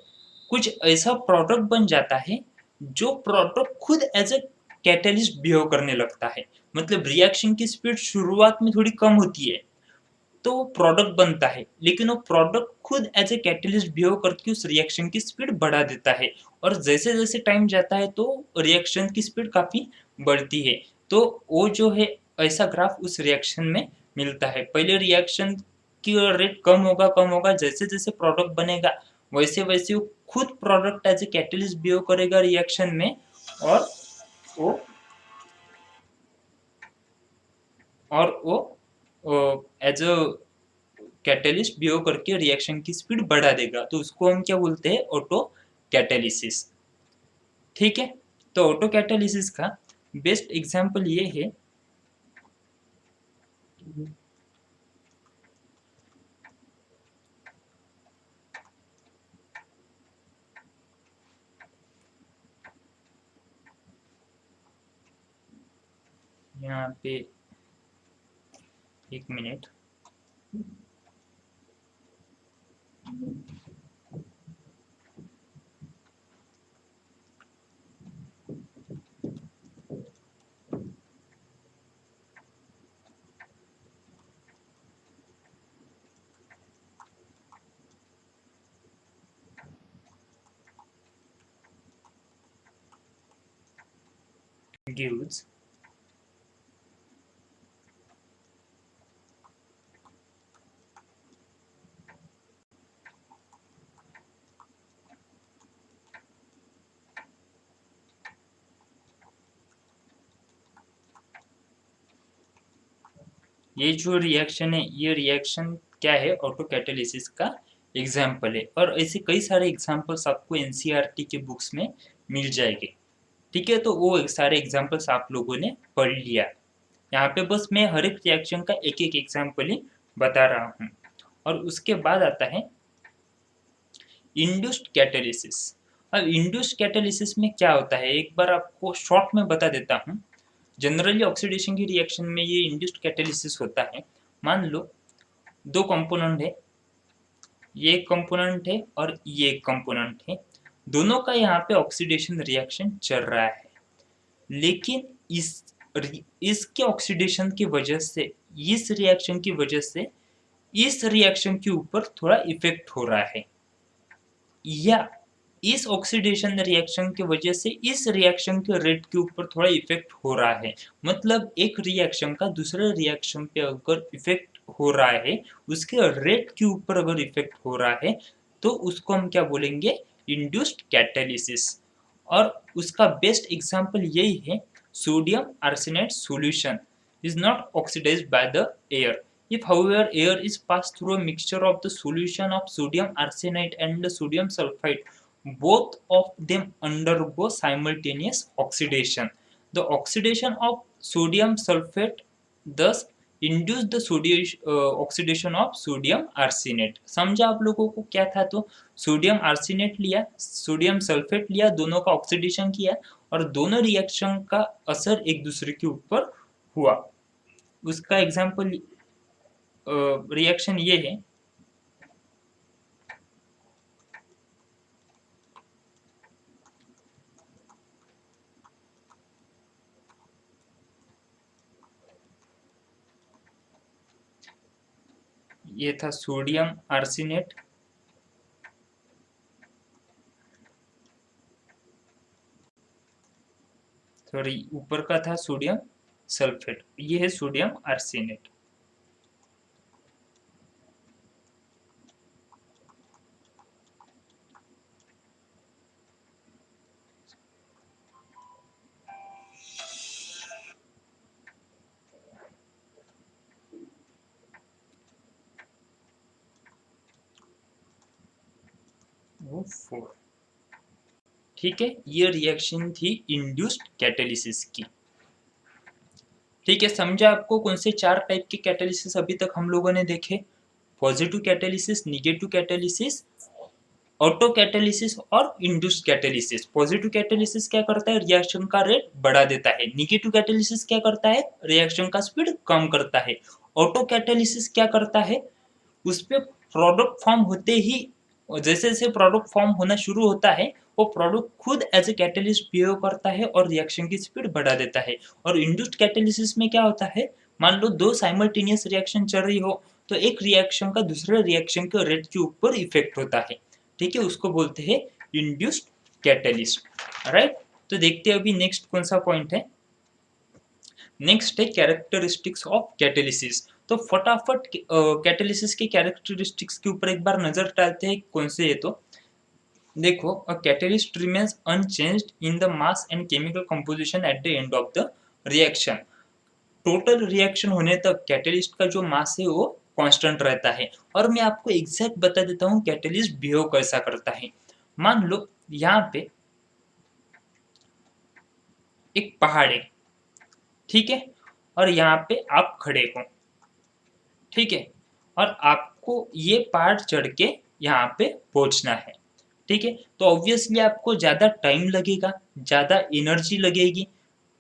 कुछ ऐसा प्रोडक्ट बन जाता है जो प्रोडक्ट खुद एज ए कैटलिस्ट बिहेव करने लगता है। मतलब रिएक्शन की स्पीड शुरुआत में थोड़ी कम होती है तो वो प्रोडक्ट बनता है, लेकिन वो प्रोडक्ट खुद एज ए कैटलिस्ट बिहेव करके उस रिएक्शन की स्पीड बढ़ा देता है। और जैसे जैसे टाइम जाता है तो रिएक्शन की स्पीड काफी बढ़ती है। तो वो जो है ऐसा ग्राफ उस रिएक्शन में मिलता है। पहले रिएक्शन की रेट कम होगा, जैसे जैसे प्रोडक्ट बनेगा वैसे वैसे वो खुद product as a catalyst behave करेगा रिएक्शन में। और वो वो एज अ कैटलिस्ट बिहेव करके रिएक्शन की स्पीड बढ़ा देगा, तो उसको हम क्या बोलते हैं? Auto catalysis. ठीक है, तो ऑटो कैटेलिसिस का बेस्ट एग्जांपल ये है। यहाँ पे 1 मिनट। gives ये जो रिएक्शन है, ये रिएक्शन क्या है? ऑटो कैटालिसिस का एग्जाम्पल है। और ऐसे कई सारे एग्जाम्पल्स आपको एनसीईआरटी के बुक्स में मिल जाएंगे। ठीक है, तो वो सारे एग्जाम्पल्स आप लोगों ने पढ़ लिया। यहाँ पे बस मैं हर एक रिएक्शन का एक एक एग्जाम्पल ही बता रहा हूँ। और उसके बाद आता है इंड्यूस्ड कैटालिसिस। अब इंड्यूस्ड कैटालिसिस में क्या होता है, एक बार आपको शॉर्ट में बता देता हूँ। जनरली ऑक्सीडेशन की रिएक्शन में ये इंड्यूस्ड कैटालिसिस होता है। मान लो दो कंपोनेंट है, ये एक कंपोनेंट है और ये एक कंपोनेंट है, दोनों का यहाँ पे ऑक्सीडेशन रिएक्शन चल रहा है। लेकिन इसके ऑक्सीडेशन की वजह से, इस रिएक्शन की वजह से इस रिएक्शन के ऊपर थोड़ा इफेक्ट हो रहा है, या इस ऑक्सीडेशन रिएक्शन की वजह से इस रिएक्शन के रेट के ऊपर थोड़ा इफेक्ट हो रहा है। मतलब एक रिएक्शन का दूसरे रिएक्शन पे अगर इफेक्ट हो रहा है, उसके रेट के ऊपर अगर इफेक्ट हो रहा है, तो उसको हम क्या बोलेंगे? Induced catalysis. और उसका बेस्ट एग्जांपल यही है, sodium arsenate solution is not oxidized by the air. If however air is passed through a mixture of the solution of sodium arsenate and the sodium sulfide, both of them undergo simultaneous oxidation. The oxidation of sodium sulfate thus induce the oxidation of sodium arsenate. समझा आप लोगों को क्या था? तो सोडियम आर्सेनेट लिया, सोडियम सल्फेट लिया, दोनों का ऑक्सीडेशन किया और दोनों रिएक्शन का असर एक दूसरे के ऊपर हुआ। उसका एग्जाम्पल रिएक्शन ये है, ये था सोडियम आर्सेनेट सॉरी ऊपर का था सोडियम सल्फेट, ये है सोडियम आर्सेनेट। वो 4, ठीक है, ये रिएक्शन थी इंड्यूस्ड कैटालिसिस की। ठीक है, समझा आपको कौन से 4 टाइप के कैटालिसिस अभी तक हम लोगों ने देखे? Positive catalysis, negative catalysis, auto catalysis और इंड्यूस्ड कैटालिसिस। पॉजिटिव कैटालिसिस क्या करता है? रिएक्शन का रेट बढ़ा देता है। निगेटिव कैटालिसिस क्या करता है? रिएक्शन का स्पीड कम करता है। ऑटो कैटालिसिस क्या करता है? उस पे प्रोडक्ट फॉर्म होते ही, जैसे जैसे प्रोडक्ट फॉर्म होना शुरू होता है, वो प्रोडक्ट खुद एज ए कैटलिस्ट बिहेव करता है और रिएक्शन की स्पीड बढ़ा देता है। और इंड्यूस्ड कैटालिसिस में क्या होता है? मान लो दो साइमल्टेनियस रिएक्शन चल रही हो, तो एक रिएक्शन का दूसरे रिएक्शन के रेट के ऊपर इफेक्ट होता है। ठीक है, उसको बोलते हैं इंड्यूस्ड कैटलिस्ट। राइट, तो देखते हैं अभी नेक्स्ट कौन सा पॉइंट है। नेक्स्ट है कैरेक्टरिस्टिक्स ऑफ कैटालिसिस। तो फटाफट कैटालिसिस के कैरेक्टरिस्टिक्स के ऊपर एक बार नजर डालते हैं कौन से है। तो देखो, a catalyst remains unchanged in the mass and chemical composition at the end of the reaction. Total reaction होने तक कैटलिस्ट का जो मास है वो कांस्टेंट रहता है। और मैं आपको एग्जैक्ट बता देता हूँ कैटलिस्ट बिहेव कैसा करता है। मान लो यहाँ पे एक पहाड़ है, ठीक है, और यहाँ पे आप खड़े हो, ठीक है, और आपको ये पहाड़ चढ़ के यहाँ पे पहुंचना है। ठीक है, तो ऑब्वियसली आपको ज़्यादा टाइम लगेगा, ज़्यादा एनर्जी लगेगी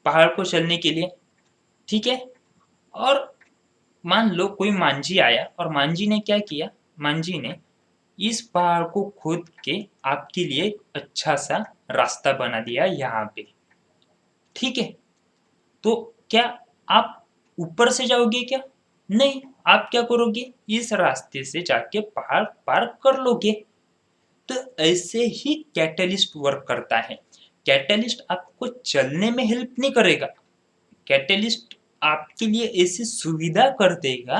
पहाड़ को चलने के लिए। ठीक है, और मान लो कोई मांझी आया और मांझी ने क्या किया? मांझी ने इस पहाड़ को खोद के आपके लिए एक अच्छा सा रास्ता बना दिया यहाँ पे। ठीक है, तो क्या आप ऊपर से जाओगे क्या? नहीं, आप क्या करोगे? इस रास्ते से जाके पहाड़ पार कर लोगे। तो ऐसे ही कैटलिस्ट वर्क करता है। कैटलिस्ट आपको चलने में हेल्प नहीं करेगा। कैटलिस्ट आपके लिए ऐसी सुविधा कर देगा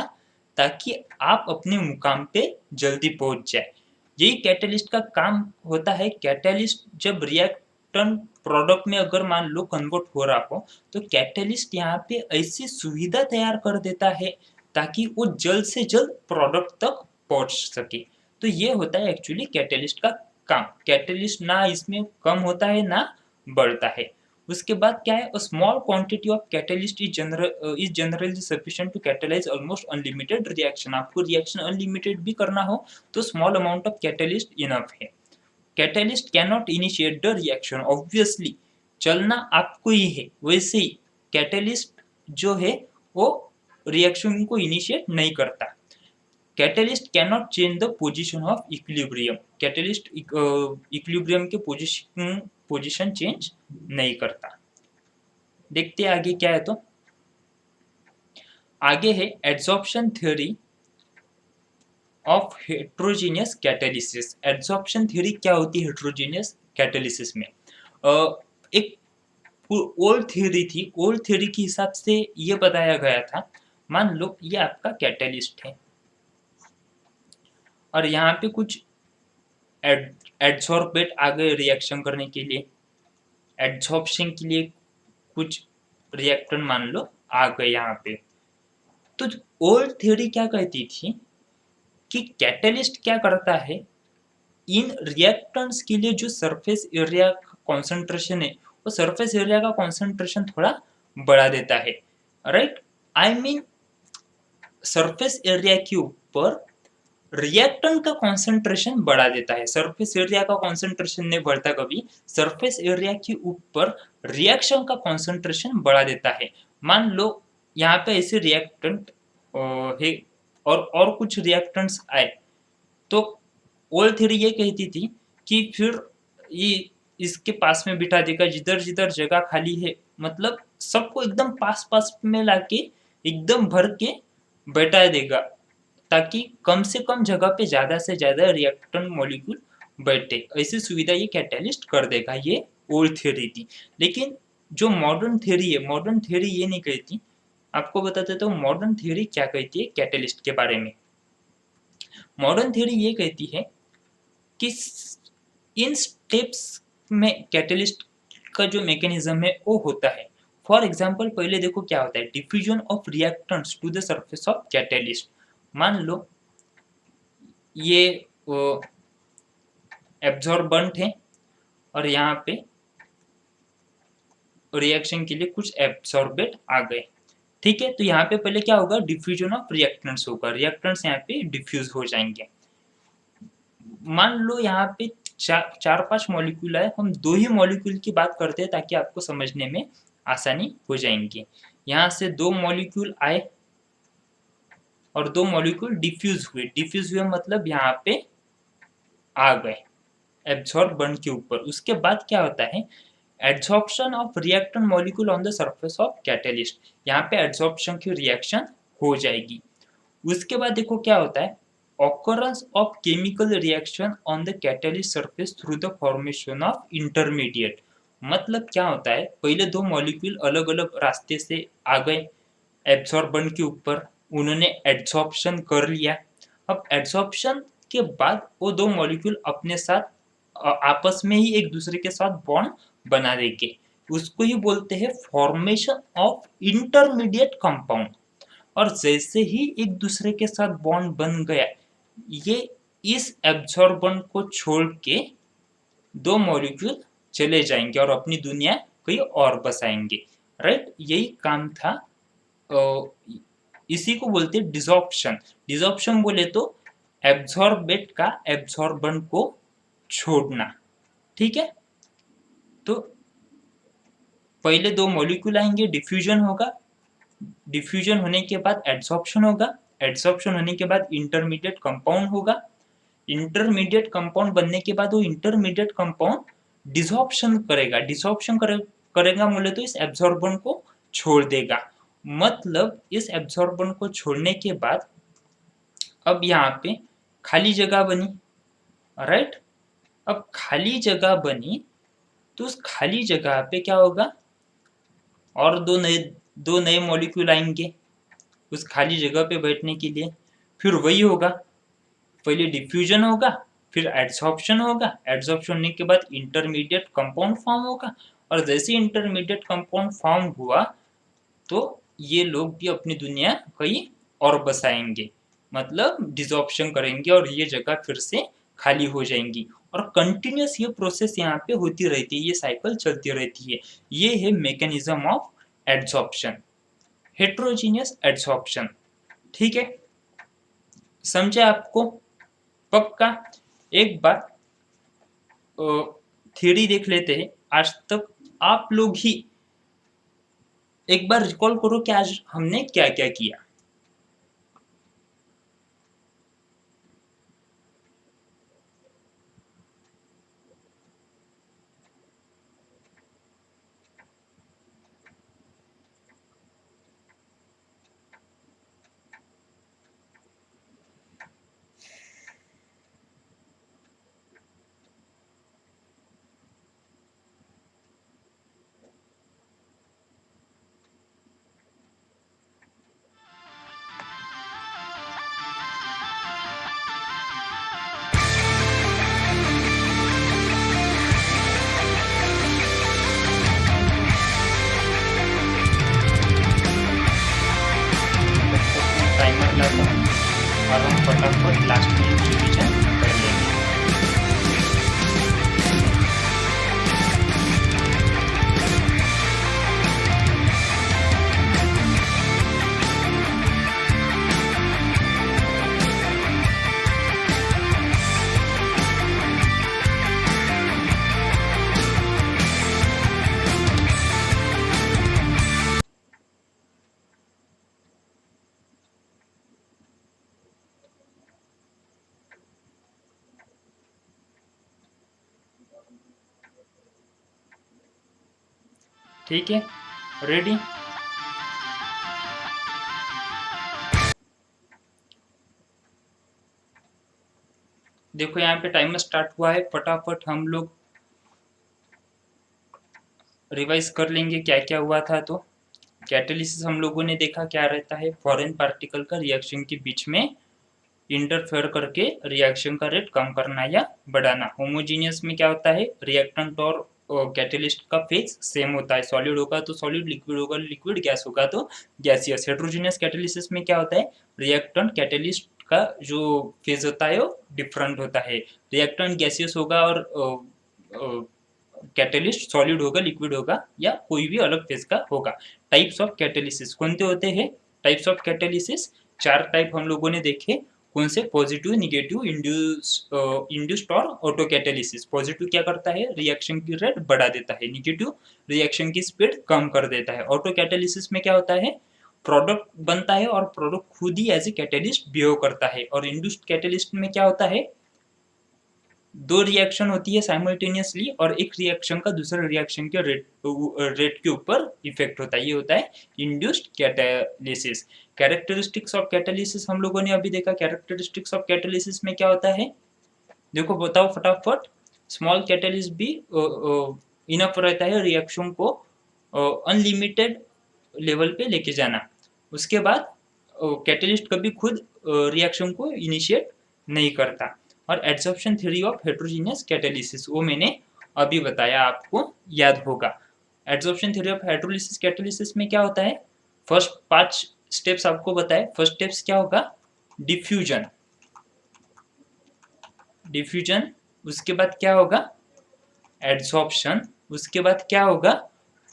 ताकि आप अपने मुकाम पे जल्दी पहुंच जाए। यही कैटलिस्ट का काम होता है। कैटलिस्ट जब रिएक्टेंट प्रोडक्ट में अगर मान लो कन्वर्ट हो रहा हो, तो कैटलिस्ट यहाँ पे ऐसी सुविधा तैयार कर देता है ताकि वो जल्द से जल्द प्रोडक्ट तक पहुंच सके। तो ये होता है एक्चुअली कैटलिस्ट का काम। कैटलिस्ट ना इसमें कम होता है ना बढ़ता है। उसके बाद क्या है, small quantity of catalyst is generally sufficient to catalyse almost unlimited reaction. आपको रिएक्शन अनलिमिटेड भी करना हो तो small amount of catalyst enough है। Catalyst can not initiate the reaction, obviously चलना आपको ही है, वैसे ही कैटलिस्ट जो है वो रिएक्शन को इनिशिएट नहीं करता। Catalyst can not change the position of equilibrium. Catalyst equilibrium के पोजीशन चेंज नहीं करता। देखते हैं आगे क्या है। तो आगे है adsorption theory of heterogeneous catalysis. Adsorption theory क्या होती है हेट्रोजीनियस कैटालिसिस में? एक ओल्ड थ्योरी थी। ओल्ड थ्योरी के हिसाब से ये बताया गया था, मान लो ये आपका कैटालिस्ट है और यहाँ पे कुछ एडसॉर्बेट आ गए रिएक्शन करने के लिए, एड्सॉर्प्शन के लिए कुछ रिएक्टेंट मान लो आ गए यहाँ पे। तो ओल्ड थ्योरी क्या कहती थी कि कैटलिस्ट क्या करता है, इन रिएक्टेंट्स के लिए जो सरफेस एरिया का कॉन्सेंट्रेशन है वो सरफेस एरिया का कॉन्सेंट्रेशन थोड़ा बढ़ा देता है। Right, I mean surface area के ऊपर रिएक्टेंट का कॉन्सेंट्रेशन बढ़ा देता है। सरफेस एरिया का कॉन्सेंट्रेशन नहीं बढ़ता कभी, सरफेस एरिया के ऊपर रिएक्शन का कॉन्सेंट्रेशन बढ़ा देता है। मान लो यहाँ पे ऐसे रिएक्टेंट है और कुछ रिएक्टेंट्स आए, तो ओल्ड थ्योरी ये कहती थी कि फिर ये इसके पास में बिठा देगा, जिधर जिधर जगह खाली है मतलब सबको एकदम पास पास में लाके एकदम भर के बैठा देगा ताकि कम से कम जगह पे ज्यादा से ज्यादा रिएक्टेंट मॉलिक्यूल बैठे। ऐसी सुविधा ये कैटलिस्ट कर देगा। ये ओल्ड थ्योरी थी। लेकिन जो मॉडर्न थ्योरी है, मॉडर्न थ्योरी ये नहीं कहती। आपको बताते तो मॉडर्न थ्योरी क्या कहती है कैटलिस्ट के बारे में। मॉडर्न थ्योरी ये कहती है कि इन स्टेप्स में कैटलिस्ट का जो मैकेनिज्म है वो होता है। फॉर एग्जाम्पल पहले देखो क्या होता है, diffusion of reactants to the surface of catalyst. मान लो ये एब्जॉर्बेंट है और यहाँ पे रिएक्शन के लिए कुछ एब्सॉर्बेट आ गए। ठीक है, तो यहाँ पे पहले क्या होगा, डिफ्यूजन ऑफ रिएक्टेंट्स होगा। रिएक्टेंट्स यहाँ पे डिफ्यूज हो जाएंगे। मान लो यहाँ पे चार पांच मॉलिक्यूल है, हम दो ही मॉलिक्यूल की बात करते हैं ताकि आपको समझने में आसानी हो जाएंगी। यहाँ से दो मॉलिक्यूल आए और दो मॉलिक्यूल डिफ्यूज हुए। डिफ्यूज हुए मतलब यहाँ पे आ गए एब्सॉर्बेंट के ऊपर। उसके बाद क्या होता है, adsorption of reactant molecule on the surface of catalyst. यहाँ पे एड्सॉर्प्शन की रिएक्शन हो जाएगी। उसके बाद देखो क्या होता है, occurrence of chemical reaction on the catalyst surface through the formation of intermediate। मतलब क्या होता है, पहले दो मॉलिक्यूल अलग अलग रास्ते से आ गए एब्सॉर्बेंट के ऊपर, उन्होंने एड्सॉर्प्शन कर लिया। अब एड्सॉर्प्शन के बाद वो दो मॉलिक्यूल अपने साथ आपस में ही एक दूसरे के साथ बॉन्ड बना देंगे। उसको ही बोलते हैं फॉर्मेशन ऑफ इंटरमीडिएट कंपाउंड। और जैसे ही एक दूसरे के साथ बॉन्ड बन गया, ये इस एब्सॉर्बेंट को छोड़ के दो मॉलिक्यूल चले जाएंगे और अपनी दुनिया कहीं और बसाएंगे। राइट, यही काम था। इसी को बोलते हैं डिसॉर्प्शन। डिसॉर्प्शन बोले तो एब्सॉर्बेट का एब्सॉर्बेंट को छोड़ना। ठीक है, तो पहले दो मॉलिक्यूल आएंगे, डिफ्यूजन होगा, डिफ्यूजन होने के बाद एड्सॉर्प्शन होगा, एड्सॉर्प्शन होने के बाद इंटरमीडिएट कंपाउंड होगा, इंटरमीडिएट कंपाउंड बनने के बाद वो इंटरमीडिएट कंपाउंड डिसॉर्प्शन करेगा। डिसॉर्प्शन करेगा बोले तो इस एब्सॉर्बेंट को छोड़ देगा। मतलब इस एब्सॉर्बेंट को छोड़ने के बाद अब यहाँ पे खाली जगह बनी। राइट, अब खाली जगह बनी तो उस खाली जगह पे क्या होगा, और दो नए मॉलिक्यूल आएंगे उस खाली जगह पे बैठने के लिए। फिर वही होगा, पहले डिफ्यूजन होगा, फिर एड्सॉर्प्शन होगा, एड्सॉर्प्शन होने के बाद इंटरमीडिएट कंपाउंड फॉर्म होगा, और जैसे इंटरमीडिएट कंपाउंड फॉर्म हुआ तो ये लोग भी अपनी दुनिया कहीं और बसाएंगे, मतलब डिसॉर्प्शन करेंगे और ये जगह फिर से खाली हो जाएंगी, और कंटिन्यूस ये प्रोसेस यहाँ पे होती रहती है, ये साइकिल चलती रहती है। ये है mechanism of adsorption, heterogeneous adsorption. ठीक है, समझे आपको? पक्का? एक बार थ्योरी देख लेते हैं। आज तक आप लोग ही एक बार रिकॉल करो कि आज हमने क्या क्या किया। टाइमर लाता हूँ और हम फटाफट लास्ट में रिवीजन कर लेंगे। ठीक है, रेडी? देखो यहाँ पे टाइमर स्टार्ट हुआ है, फटाफट हम लोग रिवाइज कर लेंगे क्या क्या हुआ था। तो कैटालिसिस हम लोगों ने देखा क्या रहता है, फॉरेन पार्टिकल का रिएक्शन के बीच में इंटरफेयर करके रिएक्शन का रेट कम करना या बढ़ाना। होमोजीनियस में क्या होता है, रिएक्टेंट और कैटलिस्ट का फेज सेम होता है, सॉलिड होगा तो सॉलिड, लिक्विड होगा लिक्विड, गैस होगा तो गैसियस। हेट्रोजीनियस कैटालिसिस में क्या होता है, रिएक्टेंट कैटलिस्ट का जो फेज होता है वो डिफरेंट होता है, रिएक्टेंट गैसियस होगा और कैटलिस्ट सॉलिड होगा लिक्विड होगा या कोई भी अलग फेज का होगा। टाइप्स ऑफ कैटालिसिस कौन से होते हैं? टाइप्स ऑफ कैटालिसिस चार टाइप हम लोगों ने देखे। कौन से? पॉजिटिव, निगेटिव, इंड्यूस्ड और ऑटो कैटालिसिस। पॉजिटिव क्या करता है, रिएक्शन की रेट बढ़ा देता है, निगेटिव रिएक्शन की स्पीड कम कर देता है, ऑटो कैटालिसिस में क्या होता है, प्रोडक्ट बनता है और प्रोडक्ट खुद ही एज ए कैटलिस्ट बिहेव करता है, और इंड्यूस्ड कैटलिस्ट में क्या होता है, दो रिएक्शन होती है साइमल्टेनियसली और एक रिएक्शन का दूसरे रिएक्शन के रेट के ऊपर इफेक्ट होता है, ये होता है induced catalysis. Characteristics of catalysis हम लोगों ने अभी देखा। कैरेक्टरिस्टिक्स ऑफ कैटालिसिस में क्या होता है, देखो बताओ फटाफट। स्मॉल कैटालिस्ट भी इनफ रहता है रिएक्शन को अनलिमिटेड लेवल पे लेके जाना। उसके बाद कैटलिस्ट कभी खुद रिएक्शन को इनिशिएट नहीं करता। और adsorption theory of heterogeneous catalysis वो मैंने अभी बताया, आपको याद होगा। एड्सॉर्प्शन थ्योरी ऑफ हेट्रोलिसिस कैटालिसिस में क्या होता है, फर्स्ट 5 स्टेप्स आपको बताए। फर्स्ट स्टेप्स क्या होगा, डिफ्यूजन, डिफ्यूजन, उसके बाद क्या होगा, एड्सॉर्प्शन, उसके बाद क्या होगा,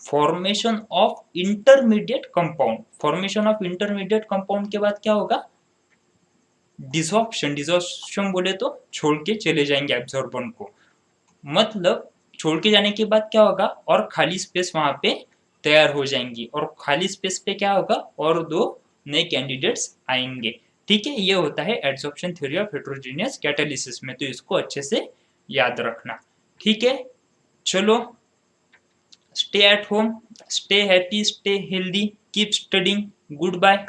formation of intermediate compound, formation of intermediate compound के बाद क्या होगा, डिसॉर्प्शन, डिसॉर्प्शन बोले तो छोड़ के चले जाएंगे एब्जॉर्बेंट को, मतलब छोड़ के जाने के बाद क्या होगा, और खाली स्पेस वहां पे तैयार हो जाएंगी, और खाली स्पेस पे क्या होगा, और दो नए कैंडिडेट्स आएंगे। ठीक है, ये होता है adsorption theory of heterogeneous catalysis में, तो इसको अच्छे से याद रखना। ठीक है, चलो, stay at home, stay happy, stay healthy, keep studying, good bye.